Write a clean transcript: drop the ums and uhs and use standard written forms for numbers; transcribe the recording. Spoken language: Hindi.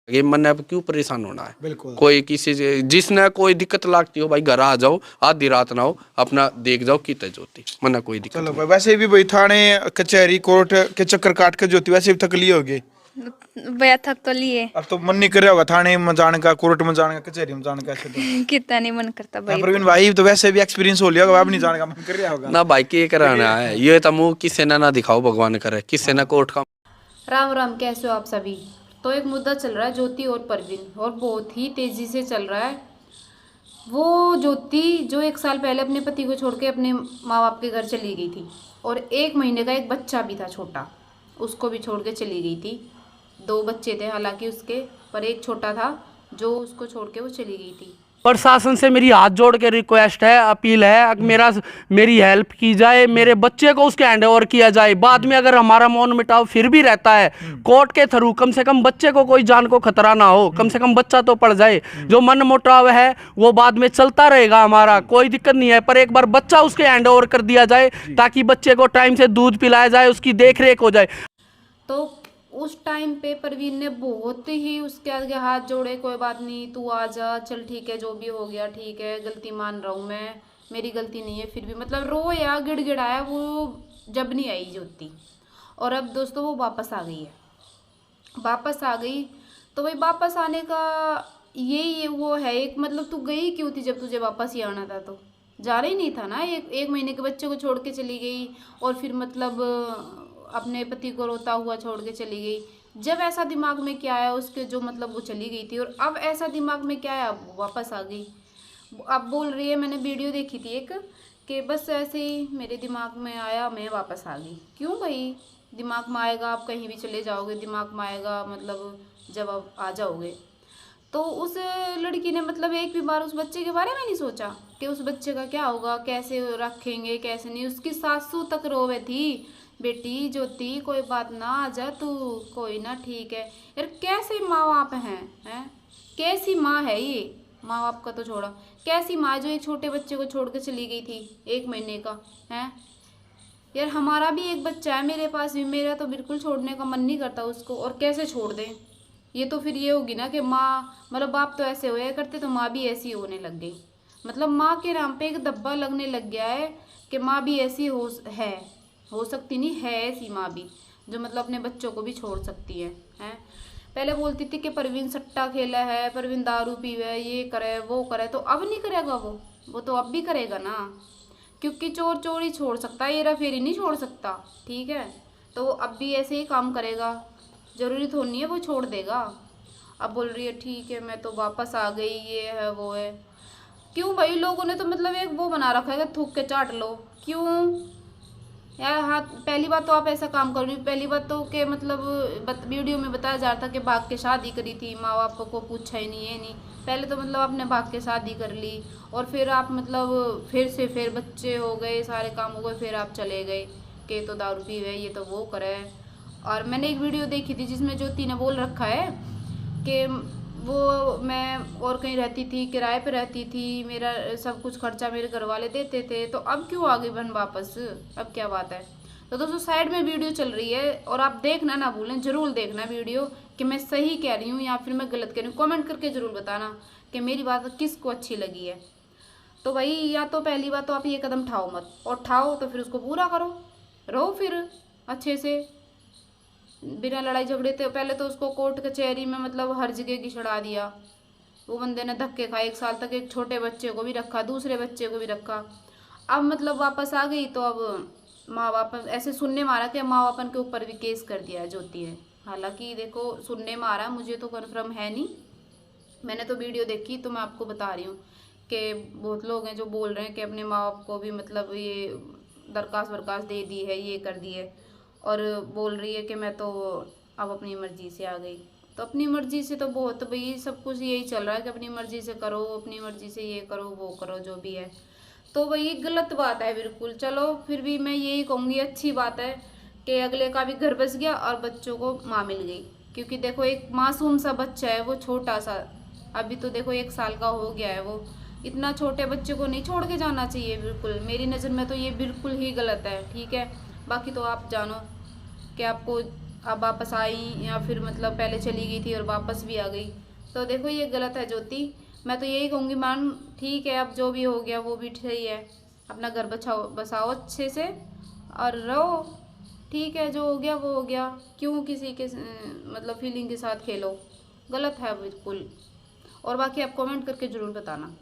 ये मन अब क्यों परेशान होना है। बिल्कुल। कोई किसी जिसने कोई दिक्कत लगती हो भाई घर आ जाओ, आधी रात ना हो, अपना देख जाओ की जोती मना कोई दिक्कत चलो नहीं। भाई, वैसे भी भाई थाने कचहरी कोर्ट के चक्कर काट के ज्योति वैसे भी थक लिए होगे। भैया थक तो लिए। अब तो मन नहीं कर रहा होगा थाने में जाने का, कोर्ट में जाने का, कचहरी में जाने का ऐसे तो। कितना नहीं मन करता हाँ, भाई। प्रवीण भाई तो वैसे भी एक्सपीरियंस हो लिया होगा, अब नहीं जाने का मन कर रहा होगा ना भाई के कराना है ये तो मुंह किसी ने ना दिखाओ, भगवान करे किसी ने कोर्ट का। राम राम, कैसे हो आप सभी। तो एक मुद्दा चल रहा है ज्योति और परवीन, और बहुत ही तेज़ी से चल रहा है। वो ज्योति जो 1 साल पहले अपने पति को छोड़ के अपने माँ बाप के घर चली गई थी, और 1 महीने का एक बच्चा भी था छोटा, उसको भी छोड़ के चली गई थी। 2 बच्चे थे हालांकि उसके, पर एक छोटा था जो उसको छोड़ के वो चली गई थी। प्रशासन से मेरी हाथ जोड़ के रिक्वेस्ट है, अपील है, अगर मेरी हेल्प की जाए, मेरे बच्चे को उसके हैंड ओवर किया जाए। बाद में अगर हमारा मौन मिटाव फिर भी रहता है कोर्ट के थ्रू, कम से कम बच्चे को कोई जान को खतरा ना हो, कम से कम बच्चा तो पड़ जाए। जो मन मुटाव है वो बाद में चलता रहेगा, हमारा कोई दिक्कत नहीं है, पर एक बार बच्चा उसके हैंड ओवर कर दिया जाए ताकि बच्चे को टाइम से दूध पिलाया जाए, उसकी देख रेख हो जाए। तो उस टाइम पे परवीन ने बहुत ही उसके आगे हाथ जोड़े, कोई बात नहीं तू आ जा, चल ठीक है जो भी हो गया ठीक है, गलती मान रहा हूँ मैं, मेरी गलती नहीं है, फिर भी मतलब रोया गिड़गिड़ाया वो, जब नहीं आई ज्योति। और अब दोस्तों वो वापस आ गई है, वापस आ गई। तो भाई वापस आने का ये वो है एक, मतलब तू गई क्यों थी जब तुझे वापस ही आना था, तो जाना ही नहीं था ना। एक महीने के बच्चे को छोड़ के चली गई, और फिर मतलब अपने पति को रोता हुआ छोड़ के चली गई। जब ऐसा दिमाग में क्या आया उसके, जो मतलब वो चली गई थी, और अब ऐसा दिमाग में क्या आया, अब वापस आ गई। अब बोल रही है, मैंने वीडियो देखी थी एक, कि बस ऐसे ही मेरे दिमाग में आया मैं वापस आ गई। क्यों भाई दिमाग में आएगा, आप कहीं भी चले जाओगे दिमाग में आएगा, मतलब जब आप आ जाओगे। तो उस लड़की ने मतलब एक भी बार उस बच्चे के बारे में नहीं सोचा कि उस बच्चे का क्या होगा, कैसे रखेंगे कैसे नहीं। उसकी सासू तक रोवे थी, बेटी ज्योति कोई बात ना, आ जा तू, कोई ना ठीक है। यार कैसे माँ बाप हैं, कैसी माँ है ये, माँ बाप का तो छोड़ा, कैसी माँ जो एक छोटे बच्चे को छोड़ के चली गई थी 1 महीने का है। यार हमारा भी एक बच्चा है मेरे पास भी, मेरा तो बिल्कुल छोड़ने का मन नहीं करता उसको, और कैसे छोड़ दें। ये तो फिर ये होगी ना कि माँ, मतलब बाप तो ऐसे होया करते तो माँ भी ऐसी होने लग गई। मतलब माँ के नाम पे एक धब्बा लगने लग गया है कि माँ भी ऐसी हो सकती नहीं है, ऐसी माँ भी जो मतलब अपने बच्चों को भी छोड़ सकती है। पहले बोलती थी कि परवीन सट्टा खेला है, परवीन दारू पीवे, ये करे वो करे, तो अब नहीं करेगा वो तो अब भी करेगा ना, क्योंकि चोर चोरी छोड़ सकता है, हेरा फेरी नहीं छोड़ सकता, ठीक है। तो वो अब भी ऐसे ही काम करेगा, ज़रूरी थोड़ी नहीं है वो छोड़ देगा। अब बोल रही है ठीक है मैं तो वापस आ गई, ये है वो है। क्यों भाई, लोगों ने तो मतलब एक वो बना रखा है कि थूक के चाट लो। क्यों यार, हाँ पहली बात तो आप ऐसा काम कर रही हो, पहली बात तो कि मतलब वीडियो में बताया जा रहा था कि भाग के शादी करी थी, माँ बाप को पूछा ही नहीं, ये नहीं। पहले तो मतलब आपने भाग के शादी कर ली, और फिर आप मतलब फिर बच्चे हो गए, सारे काम हो गए, फिर आप चले गए कि तो दारू पी गए, ये तो वो करे। और मैंने एक वीडियो देखी थी जिसमें ज्योति ने बोल रखा है कि वो मैं और कहीं रहती थी, किराए पे रहती थी, मेरा सब कुछ खर्चा मेरे घर वाले देते थे, तो अब क्यों आ गई बहन वापस, अब क्या बात है। तो दोस्तों साइड में वीडियो चल रही है, और आप देखना ना भूलें, ज़रूर देखना वीडियो कि मैं सही कह रही हूँ या फिर मैं गलत कह रही हूँ। कमेंट करके ज़रूर बताना कि मेरी बात किसको अच्छी लगी है। तो भाई या तो पहली बात तो आप ये कदम उठाओ मत, और उठाओ तो फिर उसको पूरा करो, रहो फिर अच्छे से बिना लड़ाई झगड़े। तो पहले तो उसको कोर्ट कचहरी में मतलब हर जगह की छड़ा दिया, वो बंदे ने धक्के खाए, 1 साल तक एक छोटे बच्चे को भी रखा, दूसरे बच्चे को भी रखा। अब मतलब वापस आ गई, तो अब माँ बाप ऐसे सुनने में आ रहा कि माँ बापन के ऊपर भी केस कर दिया ज्योति ने। हालांकि देखो सुनने में आ रहा, मुझे तो कन्फर्म है नहीं, मैंने तो वीडियो देखी तो मैं आपको बता रही हूँ कि बहुत लोग हैं जो बोल रहे हैं कि अपने माँ बाप को भी मतलब ये दरखास्त वरखास्त दे दी है, ये कर दी है, और बोल रही है कि मैं तो अब अपनी मर्ज़ी से आ गई। तो अपनी मर्ज़ी से तो बहुत भाई सब कुछ यही चल रहा है कि अपनी मर्ज़ी से करो, अपनी मर्ज़ी से ये करो वो करो जो भी है। तो भाई गलत बात है बिल्कुल। चलो फिर भी मैं यही कहूँगी अच्छी बात है कि अगले का भी घर बस गया और बच्चों को माँ मिल गई, क्योंकि देखो एक मासूम सा बच्चा है वो, छोटा सा, अभी तो देखो 1 साल का हो गया है वो, इतना छोटे बच्चे को नहीं छोड़ के जाना चाहिए बिल्कुल, मेरी नज़र में तो ये बिल्कुल ही गलत है, ठीक है। बाकी तो आप जानो कि आपको अब वापस आई या फिर मतलब पहले चली गई थी और वापस भी आ गई, तो देखो ये गलत है ज्योति। मैं तो यही कहूँगी मैम, ठीक है अब जो भी हो गया वो भी सही है, अपना घर बसाओ अच्छे से और रहो, ठीक है जो हो गया वो हो गया, क्यों किसी के मतलब फीलिंग के साथ खेलो, गलत है बिल्कुल। और बाकी आप कमेंट करके ज़रूर बताना।